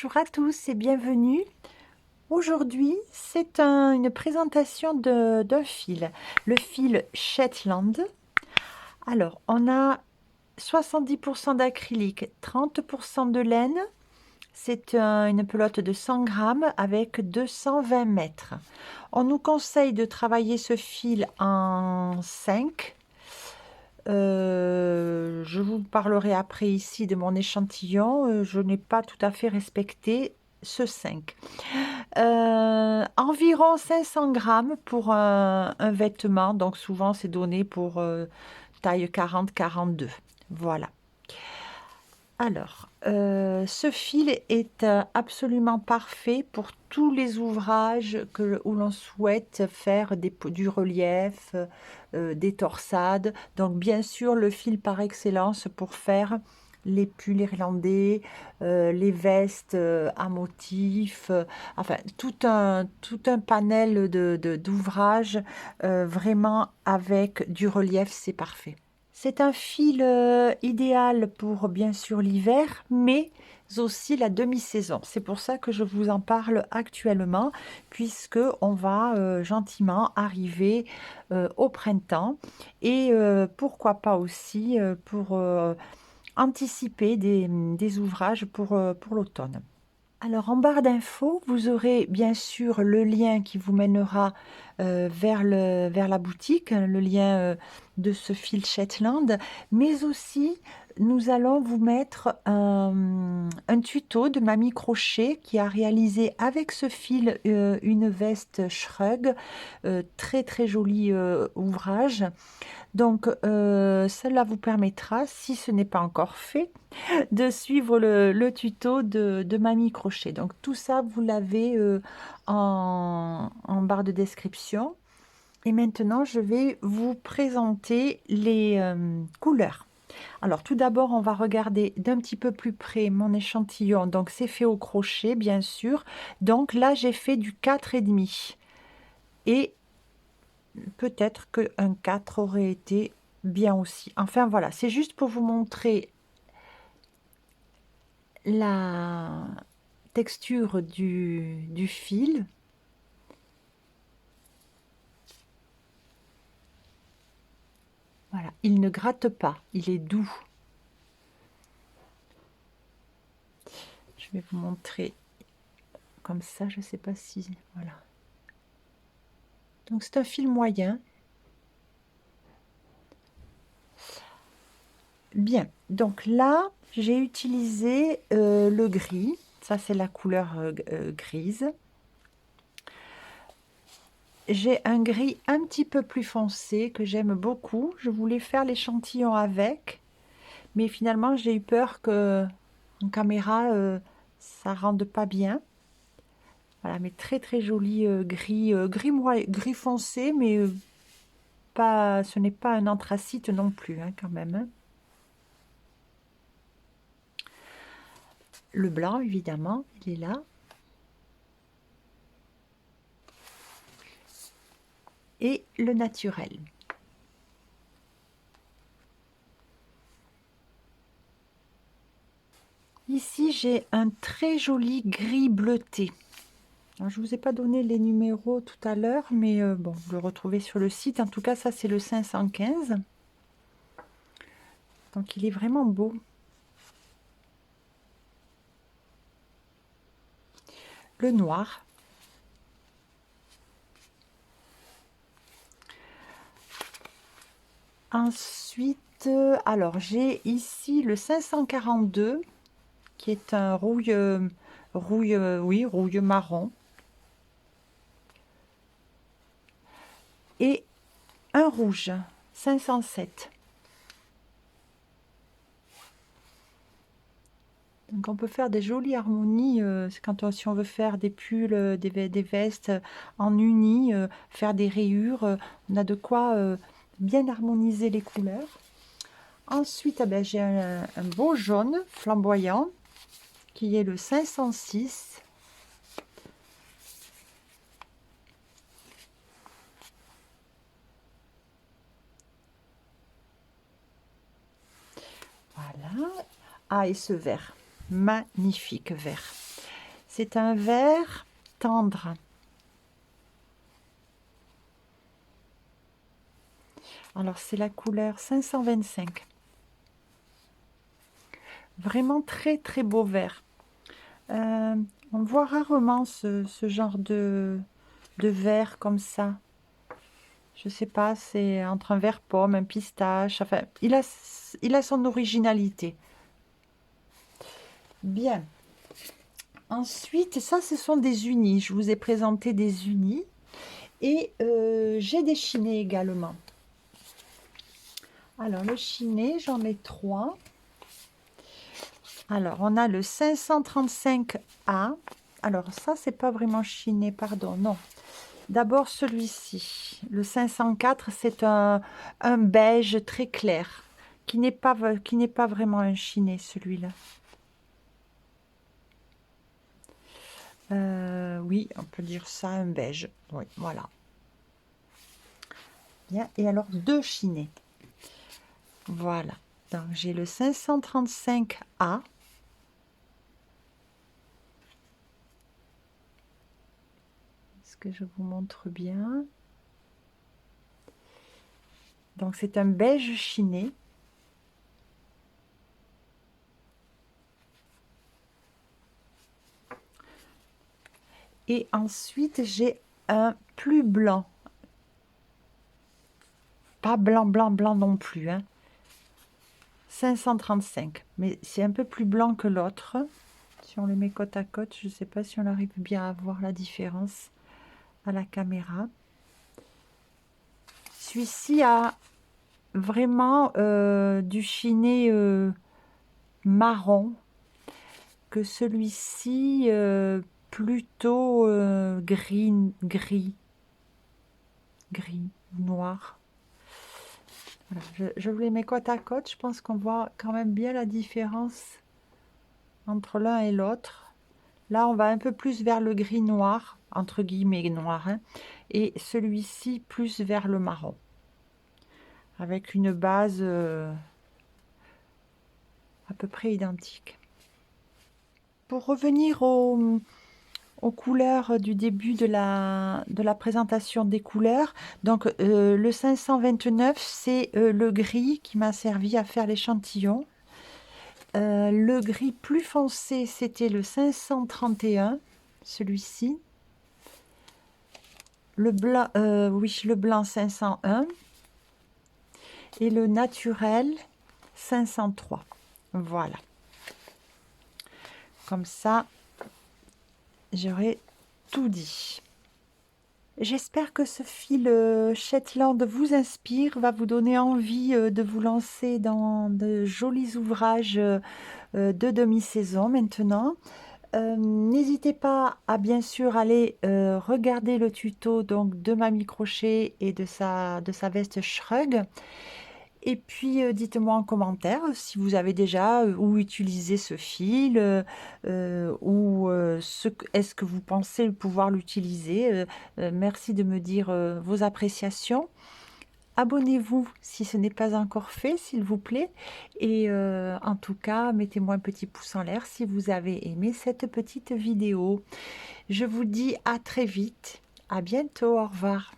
Bonjour à tous et bienvenue. Aujourd'hui, c'est une présentation d'un fil, le fil Shetland. Alors, on a 70% d'acrylique, 30% de laine. C'est une pelote de 100 grammes avec 220 mètres. On nous conseille de travailler ce fil en 5. Je vous parlerai après ici de mon échantillon. Je n'ai pas tout à fait respecté ce 5. Environ 500 grammes pour un vêtement. Donc souvent c'est donné pour taille 40-42. Voilà. Alors, ce fil est absolument parfait pour tous les ouvrages où l'on souhaite faire du relief, des torsades. Donc, bien sûr, le fil par excellence pour faire les pulls irlandais, les vestes à motifs, enfin, tout un panel d'ouvrages vraiment avec du relief, c'est parfait. C'est un fil idéal pour bien sûr l'hiver, mais aussi la demi-saison. C'est pour ça que je vous en parle actuellement, puisque on va gentiment arriver au printemps et pourquoi pas aussi pour anticiper des ouvrages pour l'automne. Alors en barre d'infos, vous aurez bien sûr le lien qui vous mènera vers la boutique, le lien de ce fil Shetland, mais aussi nous allons vous mettre un tuto de Mamie Crochet qui a réalisé avec ce fil une veste Shrug, très très joli ouvrage. Donc cela vous permettra, si ce n'est pas encore fait, de suivre le tuto de Mamie Crochet. Donc tout ça, vous l'avez en barre de description. Et maintenant, je vais vous présenter les couleurs. Alors tout d'abord, on va regarder d'un petit peu plus près mon échantillon. Donc c'est fait au crochet, bien sûr. Donc là, j'ai fait du 4,5. Et peut-être qu'un 4 aurait été bien aussi. Enfin voilà, c'est juste pour vous montrer la texture du fil. Voilà, il ne gratte pas, il est doux. Je vais vous montrer comme ça, je ne sais pas si... Voilà. Donc c'est un fil moyen. Bien, donc là, j'ai utilisé le gris. Ça, c'est la couleur grise. J'ai un gris un petit peu plus foncé que j'aime beaucoup. Je voulais faire l'échantillon avec, mais finalement j'ai eu peur que en caméra ça rende pas bien. Voilà, mais très très joli gris foncé, mais pas, ce n'est pas un anthracite non plus hein, quand même. Hein. Le blanc évidemment, il est là. Et le naturel. Ici, j'ai un très joli gris bleuté. Alors, je ne vous ai pas donné les numéros tout à l'heure, mais bon, vous le retrouvez sur le site. En tout cas, ça, c'est le 515. Donc, il est vraiment beau. Le noir. Ensuite, alors, j'ai ici le 542, qui est un rouille marron. Et un rouge, 507. Donc on peut faire des jolies harmonies si on veut faire des pulls, des vestes en uni, faire des rayures, on a de quoi bien harmoniser les couleurs. Ensuite, ah ben, j'ai un beau jaune flamboyant qui est le 506. Voilà. Ah, et ce vert, magnifique vert. C'est un vert tendre. Alors, c'est la couleur 525. Vraiment très, très beau vert. On voit rarement ce genre de vert comme ça. Je sais pas, c'est entre un vert pomme, un pistache. Enfin, il a son originalité. Bien. Ensuite, ça, ce sont des unis. Je vous ai présenté des unis. Et j'ai des chinés également. Alors, le chiné, j'en ai 3. Alors, on a le 535A. Alors, ça, c'est pas vraiment chiné, pardon, non. D'abord, celui-ci. Le 504, c'est un beige très clair, qui n'est pas vraiment un chiné, celui-là. Oui, on peut dire ça, un beige. Oui, voilà. Bien, et alors, 2 chinés. Voilà. Donc, j'ai le 535A. Est-ce que je vous montre bien? Donc, c'est un beige chiné. Et ensuite, j'ai un plus blanc. Pas blanc, blanc, blanc non plus. Hein. 535. Mais c'est un peu plus blanc que l'autre. Si on les met côte à côte, je ne sais pas si on arrive bien à voir la différence à la caméra. Celui-ci a vraiment du chiné marron, que celui-ci plutôt gris, noir. Voilà, je vous les mets côte à côte. Je pense qu'on voit quand même bien la différence entre l'un et l'autre. Là, on va un peu plus vers le gris noir, entre guillemets noir, hein, et celui-ci plus vers le marron, avec une base à peu près identique. Pour revenir aux couleurs du début de la présentation des couleurs, donc le 529, c'est le gris qui m'a servi à faire l'échantillon. Le gris plus foncé, c'était le 531, celui-ci. Le blanc, oui, le blanc 501 et le naturel 503. Voilà. Comme ça, j'aurai tout dit. J'espère que ce fil Shetland vous inspire, va vous donner envie de vous lancer dans de jolis ouvrages de demi-saison maintenant. N'hésitez pas à bien sûr aller regarder le tuto donc de Mamie Crochet et de sa veste Shrug. Et puis dites-moi en commentaire si vous avez déjà ou utilisé ce fil ou est-ce que vous pensez pouvoir l'utiliser. Merci de me dire vos appréciations. Abonnez-vous si ce n'est pas encore fait, s'il vous plaît. Et en tout cas, mettez-moi un petit pouce en l'air si vous avez aimé cette petite vidéo. Je vous dis à très vite. À bientôt. Au revoir.